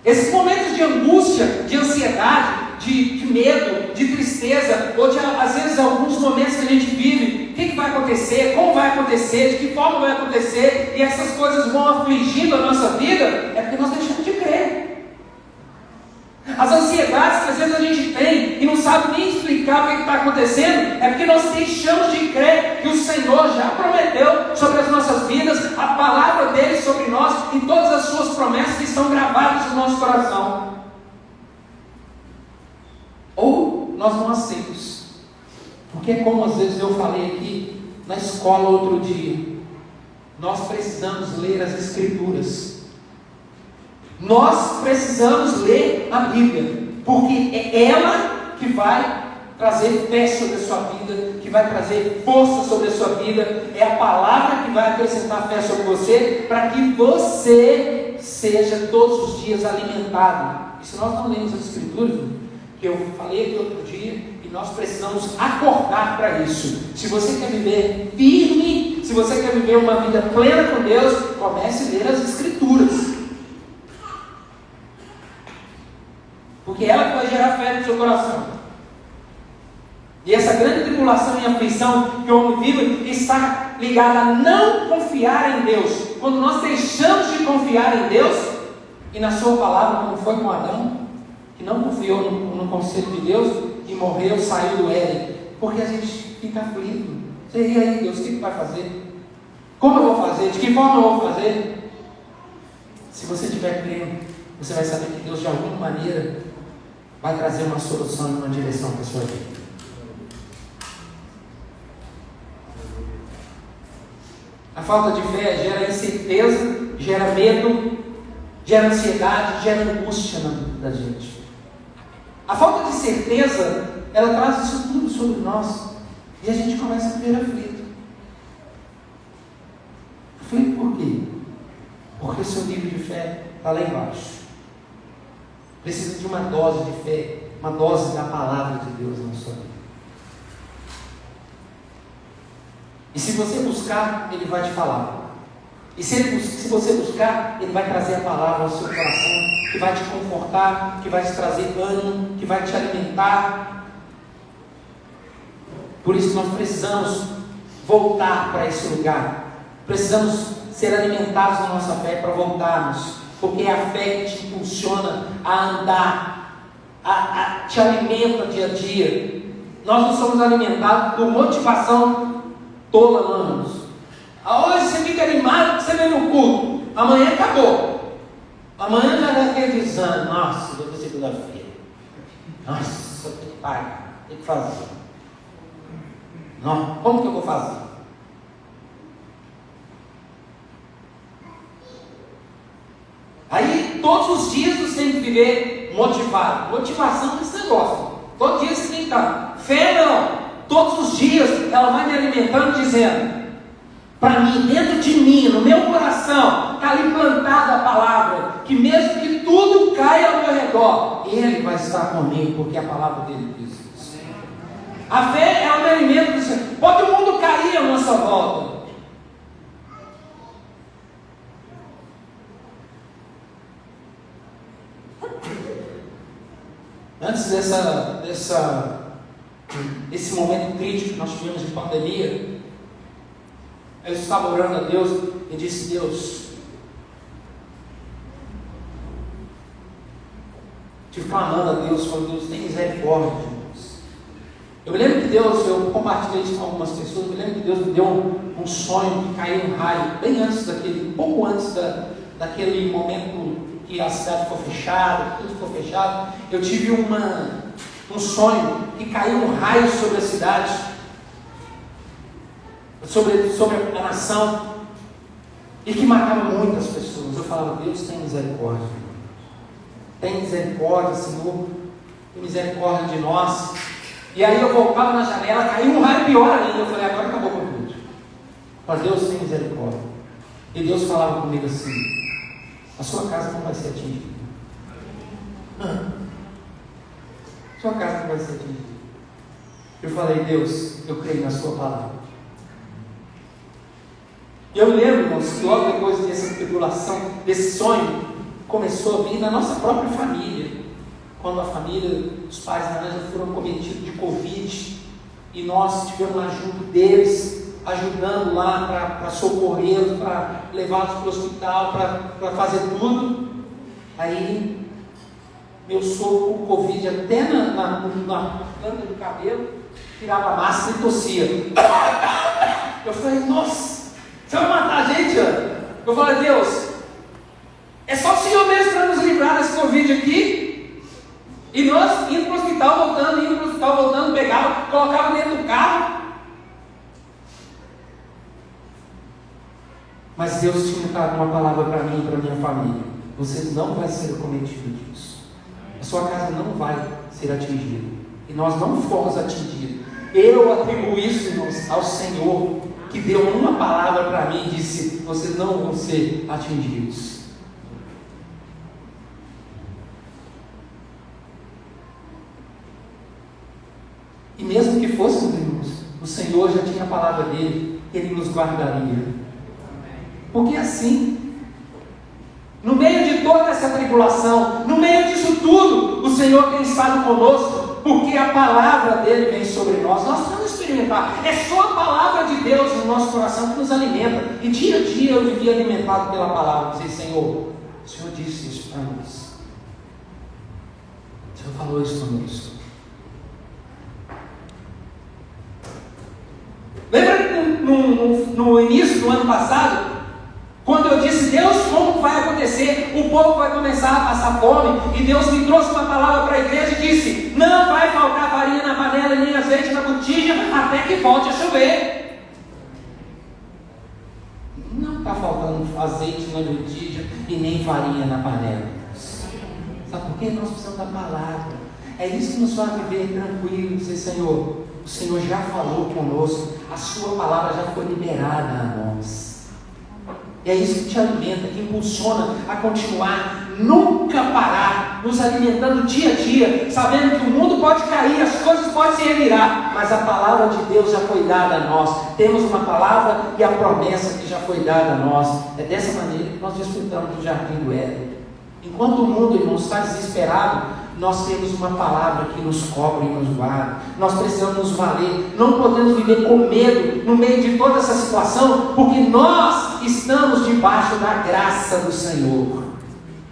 Esses momentos de angústia, de ansiedade, de medo, de tristeza, ou de às vezes alguns momentos que a gente vive, o que vai acontecer, como vai acontecer, de que forma vai acontecer, e essas coisas vão afligindo a nossa vida, é porque nós deixamos de crer. As ansiedades que às vezes a gente tem e não sabe nem explicar o que está acontecendo, é porque nós deixamos de crer que o Senhor já prometeu sobre as nossas vidas, a palavra dele sobre nós e todas as suas promessas que estão gravadas no nosso coração. Ou nós não aceitamos, porque como às vezes eu falei aqui na escola outro dia, nós precisamos ler as Escrituras. Nós precisamos ler a Bíblia, porque é ela que vai trazer fé sobre a sua vida, que vai trazer força sobre a sua vida, é a palavra que vai acrescentar fé sobre você, para que você seja todos os dias alimentado. E se nós não lemos as Escrituras, que eu falei aqui outro dia, e nós precisamos acordar para isso. Se você quer viver firme, se você quer viver uma vida plena com Deus, comece a ler as Escrituras. Porque ela que vai gerar fé no seu coração. E essa grande tribulação e aflição que o homem vive está ligada a não confiar em Deus. Quando nós deixamos de confiar em Deus e na sua palavra, como foi com Adão, que não confiou no conselho de Deus e morreu, saiu do Éden, porque a gente fica aflito. E aí, Deus, o que vai fazer? Como eu vou fazer? De que forma eu vou fazer? Se você estiver crendo, você vai saber que Deus de alguma maneira vai trazer uma solução e uma direção para a sua vida. A falta de fé gera incerteza, gera medo, gera ansiedade, gera angústia na vida da gente. A falta de certeza, ela traz isso tudo sobre nós e a gente começa a viver aflito. Aflito por quê? Porque o seu nível de fé está lá embaixo. Precisa de uma dose de fé, uma dose da palavra de Deus na sua vida. E se você buscar, Ele vai te falar. E se você buscar, Ele vai trazer a palavra ao seu coração, que vai te confortar, que vai te trazer ânimo, que vai te alimentar. Por isso nós precisamos voltar para esse lugar. Precisamos ser alimentados na nossa fé para voltarmos. Porque é a fé que te impulsiona a andar, te alimenta dia a dia. Nós não somos alimentados por motivação tola, manos. Hoje você fica animado porque você vem no culto. Amanhã acabou. Amanhã já dá aquele desânimo. Nossa, vou ter segunda-feira. Nossa, tem que fazer. Não, como que eu vou fazer? Aí, todos os dias você tem que viver motivado. Motivação é esse negócio. Todo dia você tem que estar. Fé não. Todos os dias ela vai me alimentando, dizendo para mim, dentro de mim, no meu coração, está ali plantada a palavra, que mesmo que tudo caia ao meu redor, Ele vai estar comigo, porque a palavra dele diz isso. A fé é o meu alimento. Pode o mundo cair à nossa volta, antes desse momento crítico que nós tivemos de pandemia, eu estava orando a Deus e disse: Deus, estive clamando a Deus, falando: Deus, tem misericórdia de nós. Eu me lembro que Deus, eu compartilhei isso com algumas pessoas, eu me lembro que Deus me deu um sonho que caiu um raio, bem antes um pouco antes daquele momento que a cidade ficou fechada, tudo ficou fechado. Eu tive um sonho que caiu um raio sobre a cidade, sobre a nação, e que matava muitas pessoas. Eu falava: Deus, tem misericórdia, tem misericórdia, Senhor, tem misericórdia de nós. E aí eu voltava na janela, caiu um raio pior ainda. Eu falei: agora acabou com tudo. Mas Deus tem misericórdia. E Deus falava comigo assim: a sua casa não vai ser atingida. Sua casa não vai ser atingida. Eu falei: Deus, eu creio na sua palavra. E eu lembro, irmãos, que logo depois dessa tribulação, desse sonho, começou a vir na nossa própria família. Quando a família, os pais da Anja foram cometidos de Covid, e nós estivemos lá junto deles, ajudando lá para socorrê-los, para levá-los para o hospital, para fazer tudo. Aí, meu sogro com Covid até na planta do cabelo, tirava a máscara e tossia. Eu falei: nossa, você vai matar a gente, Ana? Eu falei: Deus, é só o Senhor mesmo para nos livrar desse Covid aqui. E nós indo para o hospital, voltando, pegava, colocava dentro do carro. Mas Deus tinha dado uma palavra para mim e para minha família: você não vai ser acometido disso. A sua casa não vai ser atingida. E nós não fomos atingidos. Eu atribuo isso, irmãos, ao Senhor, que deu uma palavra para mim e disse: vocês não vão ser atingidos. E mesmo que fôssemos, irmãos, o Senhor já tinha a palavra dele, Ele nos guardaria. Porque assim, no meio de toda essa tribulação, no meio disso tudo, o Senhor tem estado conosco, porque a palavra dele vem sobre nós. Nós vamos experimentar. É só a palavra de Deus no nosso coração que nos alimenta. E dia a dia eu vivia alimentado pela palavra. Dizia: Senhor, o Senhor disse isso para nós. O Senhor falou isso conosco. Lembra no início do ano passado, quando eu disse: Deus, como vai acontecer? O povo vai começar a passar fome. E Deus me trouxe uma palavra para a igreja e disse: não vai faltar farinha na panela nem azeite na botija até que volte a chover. Não está faltando azeite na botija e nem farinha na panela. Sabe por quê? Nós precisamos da palavra. É isso que nos faz viver tranquilo, dizer: Senhor, o Senhor já falou conosco, a sua palavra já foi liberada a nós. E é isso que te alimenta, que impulsiona a continuar, nunca parar, nos alimentando dia a dia, sabendo que o mundo pode cair, as coisas podem se revirar, mas a palavra de Deus já foi dada a nós. Temos uma palavra e a promessa que já foi dada a nós. É dessa maneira que nós desfrutamos do jardim do Éden. Enquanto o mundo, irmão, está desesperado, nós temos uma palavra que nos cobre e nos guarda. Nós precisamos nos valer. Não podemos viver com medo no meio de toda essa situação, porque nós estamos debaixo da graça do Senhor.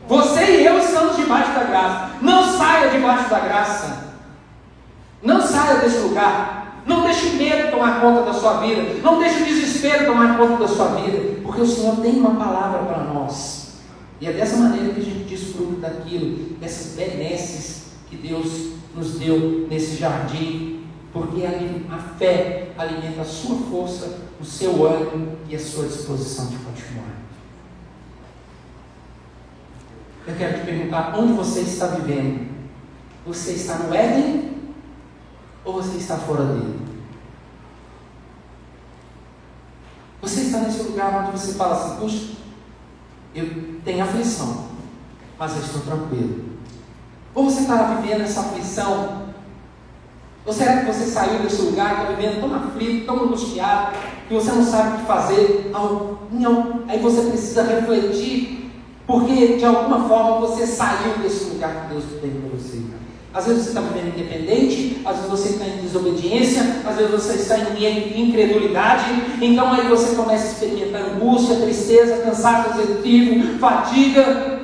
Você e eu estamos debaixo da graça. Não saia debaixo da graça. Não saia desse lugar. Não deixe o medo tomar conta da sua vida. Não deixe o desespero tomar conta da sua vida, porque o Senhor tem uma palavra para nós. E é dessa maneira que a gente desfruta daquilo, dessas benesses que Deus nos deu nesse jardim, porque a fé alimenta a sua força, o seu ânimo e a sua disposição de continuar. Eu quero te perguntar: onde você está vivendo? Você está no Éden ou você está fora dele? Você está nesse lugar onde você fala assim: puxa, eu tenho aflição, mas eu estou tranquilo. Ou você está vivendo essa aflição? Ou será que você saiu desse lugar, está vivendo tão aflito, tão angustiado, que você não sabe o que fazer? Não. Aí você precisa refletir, porque de alguma forma você saiu desse lugar que Deus tem para você. Às vezes você está vivendo independente, às vezes você está em desobediência, às vezes você está em incredulidade. Então aí você começa a experimentar angústia, tristeza, cansaço executivo, fadiga,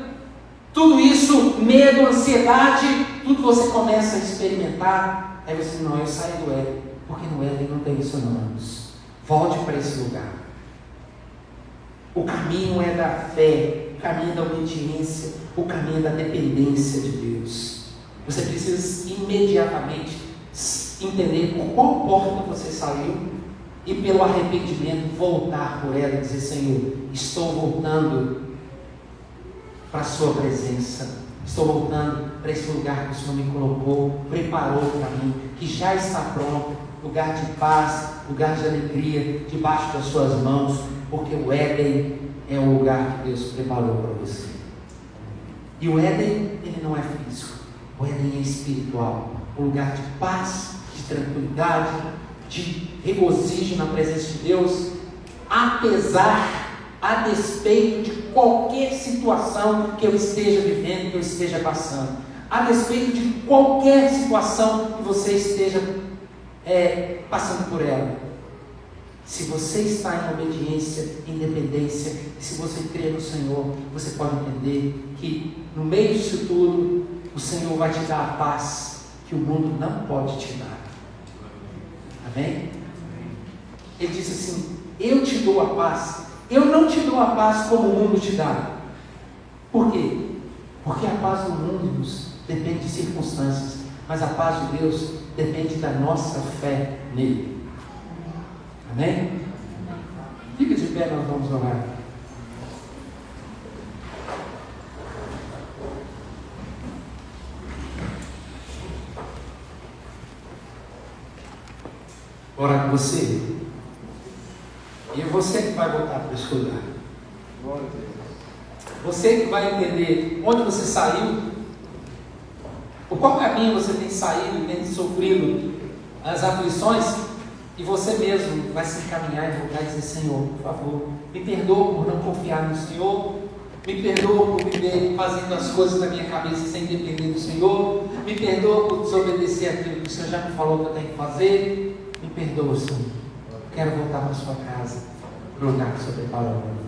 tudo isso, medo, ansiedade, tudo você começa a experimentar. Aí você: não, eu saio do Éden, porque no Éden não tem isso não. Volte para esse lugar. O caminho é da fé, o caminho da obediência, o caminho da dependência de Deus. Você precisa imediatamente entender por qual porta você saiu e pelo arrependimento voltar por ela e dizer: Senhor, estou voltando para a sua presença, estou voltando para esse lugar que o Senhor me colocou, preparou para mim, que já está pronto, lugar de paz, lugar de alegria, debaixo das suas mãos, porque o Éden é o lugar que Deus preparou para você. E o Éden, ele não é físico, o Éden é espiritual, um lugar de paz, de tranquilidade, de regozijo na presença de Deus, a despeito de qualquer situação que eu esteja vivendo, que eu esteja passando, a despeito de qualquer situação que você esteja passando por ela. Se você está em obediência, em dependência, e se você crê no Senhor, você pode entender que no meio disso tudo, o Senhor vai te dar a paz que o mundo não pode te dar. Amém? Ele disse assim: eu te dou a paz. Eu não te dou a paz como o mundo te dá. Por quê? Porque a paz do mundo depende de circunstâncias, mas a paz de Deus depende da nossa fé nele. Amém? Fica de pé, nós vamos orar. Orar com você. E é você que vai voltar para esse lugar. Você que vai entender onde você saiu, por qual caminho você tem saído, tem sofrido as aflições, e você mesmo vai se encaminhar e voltar e dizer: Senhor, por favor, me perdoa por não confiar no Senhor, me perdoa por viver fazendo as coisas na minha cabeça sem depender do Senhor, me perdoa por desobedecer aquilo que o Senhor já me falou que eu tenho que fazer. Me perdoa, Senhor. Quero voltar para a sua casa, para o lugar que o Senhor preparou para mim.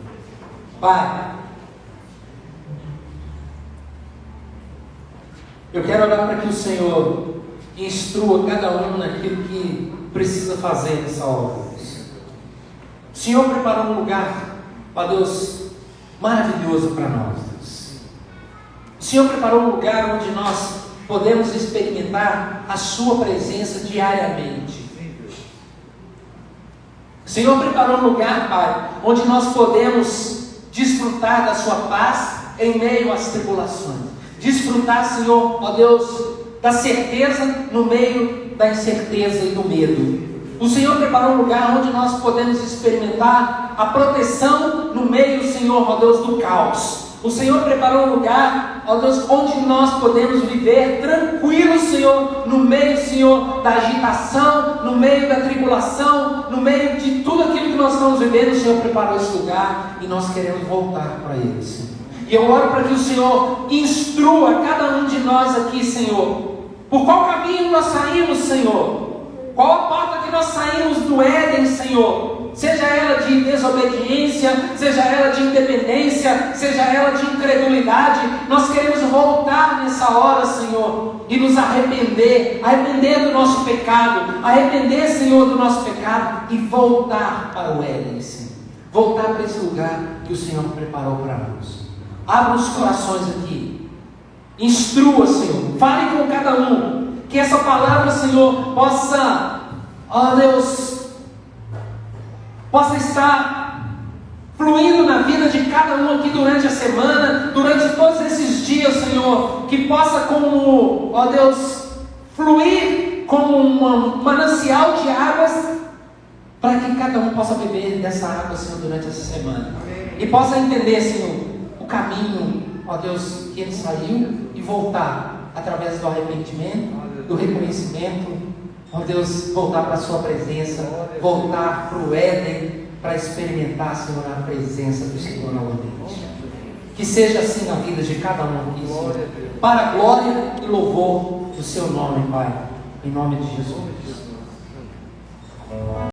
Pai, eu quero orar para que o Senhor instrua cada um naquilo que precisa fazer nessa hora. O Senhor preparou um lugar, ó Deus, maravilhoso para nós, Deus. O Senhor preparou um lugar onde nós podemos experimentar a sua presença diariamente. O Senhor preparou um lugar, Pai, onde nós podemos desfrutar da sua paz em meio às tribulações. Desfrutar, Senhor, ó Deus, da certeza no meio da incerteza e do medo. O Senhor preparou um lugar onde nós podemos experimentar a proteção no meio, Senhor, ó Deus, do caos. O Senhor preparou um lugar, ó Deus, onde nós podemos viver tranquilos, Senhor, no meio, Senhor, da agitação, no meio da tribulação, no meio de tudo aquilo que nós estamos vivendo. O Senhor preparou esse lugar e nós queremos voltar para ele, Senhor. E eu oro para que o Senhor instrua cada um de nós aqui, Senhor. Por qual caminho nós saímos, Senhor? Qual a porta que nós saímos do Éden, Senhor? Seja ela de desobediência, seja ela de independência, seja ela de incredulidade, nós queremos voltar nessa hora, Senhor, e nos arrepender do nosso pecado, arrepender, Senhor, do nosso pecado e voltar para o Éden, Senhor. Voltar para esse lugar que o Senhor preparou para nós. Abra os corações aqui, instrua, Senhor, fale com cada um, que essa palavra, Senhor, possa, ó Deus, possa estar fluindo na vida de cada um aqui durante a semana, durante todos esses dias, Senhor, que possa como, ó Deus, fluir como um manancial de águas para que cada um possa beber dessa água, Senhor, durante essa semana. E possa entender, Senhor, o caminho, ó Deus, que ele saiu e voltar através do arrependimento, do reconhecimento, ó Deus, voltar para a sua presença, voltar para o Éden, para experimentar, Senhor, a presença do Senhor novamente. Que seja assim na vida de cada um aqui, Senhor, para a glória e louvor do seu nome, Pai, em nome de Jesus.